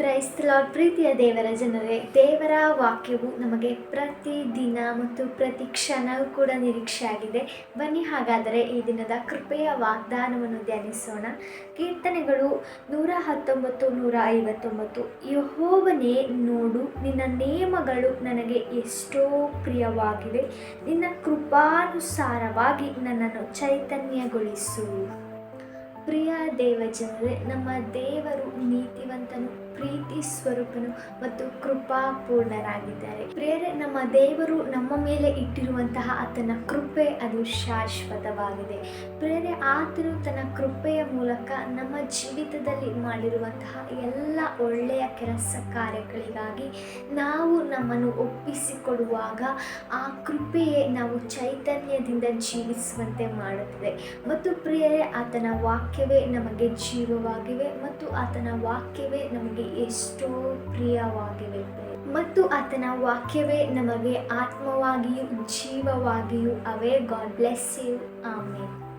ಕ್ರೈಸ್ತ ಲಾರ್ಡ್. ಪ್ರೀತಿಯ ದೇವರ ಜನರೇ, ದೇವರ ವಾಕ್ಯವು ನಮಗೆ ಪ್ರತಿದಿನ ಮತ್ತು ಪ್ರತಿ ಕ್ಷಣವೂ ಕೂಡ ನಿರೀಕ್ಷೆ ಆಗಿದೆ. ಬನ್ನಿ ಹಾಗಾದರೆ ಈ ದಿನದ ಕೃಪೆಯ ವಾಗ್ದಾನವನ್ನು ಧ್ಯಾನಿಸೋಣ. ಕೀರ್ತನೆಗಳು 119, 159. ಯೆಹೋವನೇ, ನೋಡು, ನಿನ್ನ ನೇಮಗಳು ನನಗೆ ಎಷ್ಟೋ ಪ್ರಿಯವಾಗಿವೆ. ನಿನ್ನ ಕೃಪಾನುಸಾರವಾಗಿ ನನ್ನನ್ನು ಚೈತನ್ಯಗೊಳಿಸು. ಪ್ರಿಯ ದೇವಜನರೇ, ನಮ್ಮ ದೇವರು ನೀತಿವಂತನು, ಪ್ರೀತಿ ಸ್ವರೂಪನು ಮತ್ತು ಕೃಪಾಪೂರ್ಣರಾಗಿದ್ದಾರೆ. ಪ್ರಿಯರೇ, ನಮ್ಮ ದೇವರು ನಮ್ಮ ಮೇಲೆ ಇಟ್ಟಿರುವಂತಹ ಆತನ ಕೃಪೆ ಅದು ಶಾಶ್ವತವಾಗಿದೆ. ಪ್ರಿಯರೇ, ಆತನು ತನ್ನ ಕೃಪೆಯ ಮೂಲಕ ನಮ್ಮ ಜೀವಿತದಲ್ಲಿ ಮಾಡಿರುವಂತಹ ಎಲ್ಲ ಒಳ್ಳೆಯ ಕೆಲಸ ಕಾರ್ಯಗಳಿಗಾಗಿ ನಾವು ನಮ್ಮನ್ನು ಒಪ್ಪಿಸಿಕೊಡುವಾಗ ಆ ಕೃಪೆಯೇ ನಾವು ಚೈತನ್ಯದಿಂದ ಜೀವಿಸುವಂತೆ ಮಾಡುತ್ತದೆ. ಮತ್ತು ಪ್ರಿಯರೇ, ಆತನ ವಾಕ್ಯವೇ ನಮಗೆ ಜೀವವಾಗಿವೆ ಮತ್ತು ಆತನ ವಾಕ್ಯವೇ ನಮಗೆ ಎಷ್ಟೋ ಪ್ರಿಯವಾಗಿವೆ ಮತ್ತು ಆತನ ವಾಕ್ಯವೇ ನಮಗೆ ಆತ್ಮವಾಗಿಯೂ ಜೀವವಾಗಿಯೂ ಅವೆ. God bless you. ಆಮೇನ್.